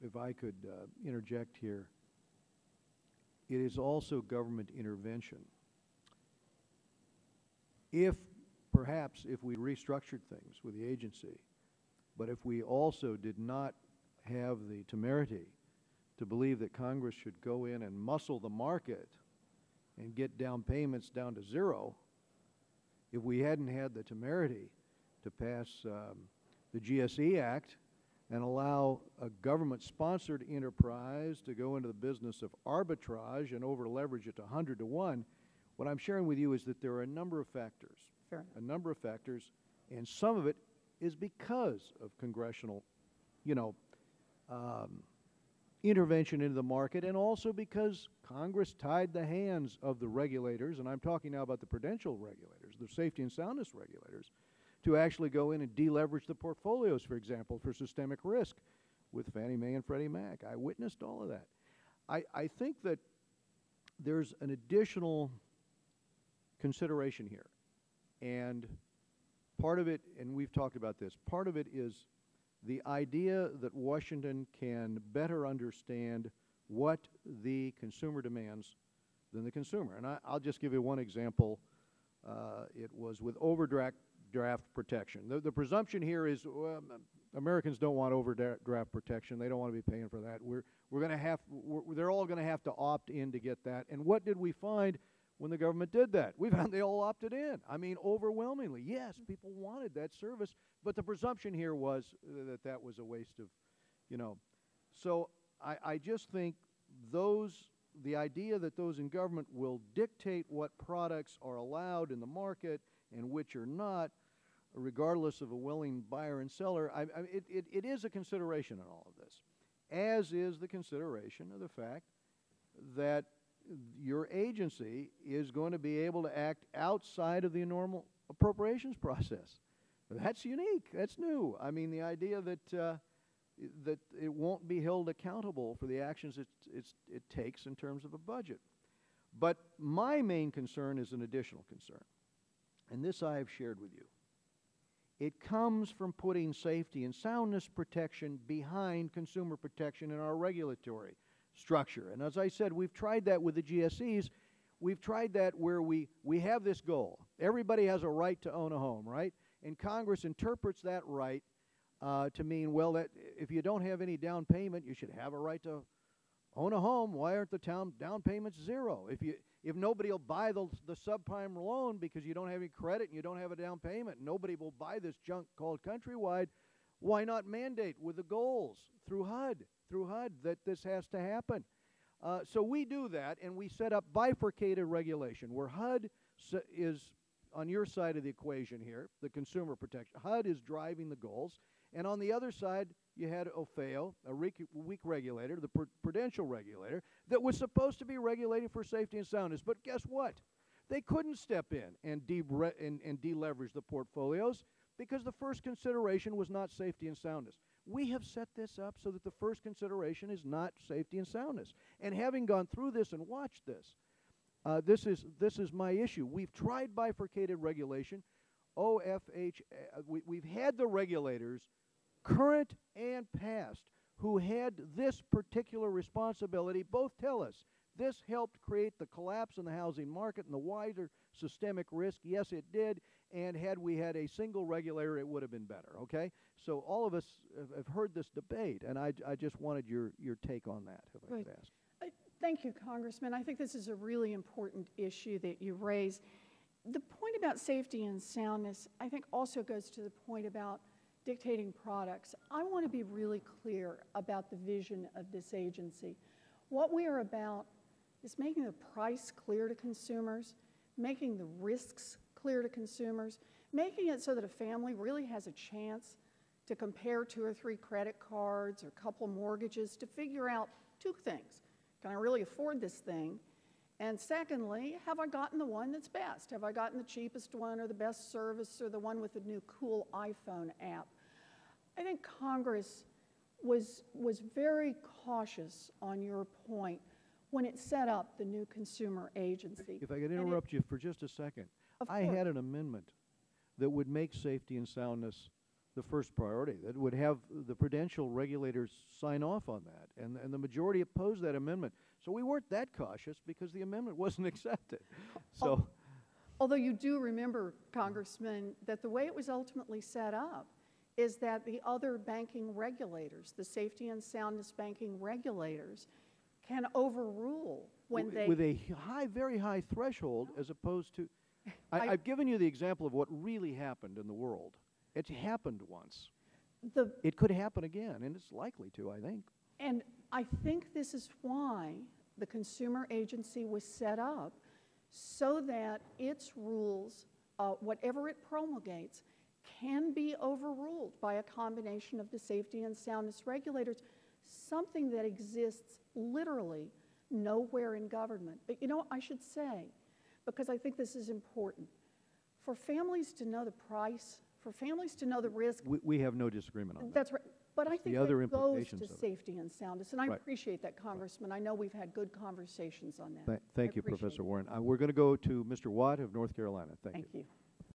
If I could interject here, it is also government intervention. Perhaps if we restructured things with the agency, but if we also did not have the temerity to believe that Congress should go in and muscle the market and get down payments down to zero, if we hadn't had the temerity to pass the GSE Act and allow a government-sponsored enterprise to go into the business of arbitrage and over-leverage it to 100 to 1, what I'm sharing with you is that there are a number of factors. Fair. A number of factors, and some of it is because of congressional, intervention into the market, and also because Congress tied the hands of the regulators, and I'm talking now about the prudential regulators, the safety and soundness regulators, to actually go in and deleverage the portfolios, for example, for systemic risk with Fannie Mae and Freddie Mac. I witnessed all of that. I think that there's an additional consideration here. And part of it, and we've talked about this, part of it is the idea that Washington can better understand what the consumer demands than the consumer. And I'll just give you one example. It was with overdraft protection. The presumption here is Americans don't want overdraft protection. They don't want to be paying for that. They're all going to have to opt in to get that. And what did we find when the government did that? We found they all opted in. I mean, overwhelmingly. Yes, people wanted that service, but the presumption here was that was a waste of, So I just think the idea that those in government will dictate what products are allowed in the market and which are not, regardless of a willing buyer and seller, it is a consideration in all of this, as is the consideration of the fact that your agency is going to be able to act outside of the normal appropriations process. That's unique. That's new. I mean, the idea that that it won't be held accountable for the actions it takes in terms of a budget. But my main concern is an additional concern, and this I have shared with you. It comes from putting safety and soundness protection behind consumer protection in our regulatory structure. And as I said, we've tried that with the GSEs. We've tried that where we have this goal. Everybody has a right to own a home, right? And Congress interprets that right to mean, well, that if you don't have any down payment, you should have a right to own a home. Why aren't the down payments zero? If nobody will buy the subprime loan because you don't have any credit and you don't have a down payment, nobody will buy this junk called Countrywide, why not mandate with the goals through HUD that this has to happen? So we do that, and we set up bifurcated regulation where HUD is on your side of the equation here, the consumer protection. HUD is driving the goals. And on the other side, you had OFEO, a weak regulator, the prudential regulator, that was supposed to be regulating for safety and soundness. But guess what? They couldn't step in and deleverage the portfolios because the first consideration was not safety and soundness. We have set this up so that the first consideration is not safety and soundness. And having gone through this and watched this, this is my issue. We've tried bifurcated regulation. We've had the regulators, current and past, who had this particular responsibility, both tell us this helped create the collapse in the housing market and the wider systemic risk. Yes, it did. And had we had a single regulator, it would have been better. Okay? So all of us have heard this debate, and I just wanted your take on that, if I could ask. Thank you, Congressman. I think this is a really important issue that you raised. The point about safety and soundness, I think, also goes to the point about dictating products. I want to be really clear about the vision of this agency. What we are about is making the price clear to consumers, making the risks clear to consumers, making it so that a family really has a chance to compare 2 or 3 credit cards or a couple mortgages to figure out 2 things. Can I really afford this thing? And secondly, have I gotten the one that's best? Have I gotten the cheapest one or the best service or the one with the new cool iPhone app? I think Congress was very cautious on your point when it set up the new consumer agency. If I could interrupt you for just a second. I had an amendment that would make safety and soundness the first priority, that would have the prudential regulators sign off on that. And the majority opposed that amendment. So we weren't that cautious because the amendment wasn't accepted. So, Although you do remember, Congressman, that the way it was ultimately set up is that the other banking regulators, the safety and soundness banking regulators, can overrule when they... with a very high threshold as opposed to... I've given you the example of what really happened in the world. It's happened once. It could happen again, and it's likely to, I think. And I think this is why the consumer agency was set up, so that its rules, whatever it promulgates, can be overruled by a combination of the safety and soundness regulators, something that exists literally nowhere in government. But you know what I should say, because I think this is important, for families to know the price, for families to know the risk. We have no disagreement on that. That's right. But I think the other that goes implications to of it. safety and soundness, and I Right. appreciate that, Congressman. I know we've had good conversations on that. Thank you, I appreciate Professor it. Warren. We're going to go to Mr. Watt of North Carolina. Thank you. Thank you.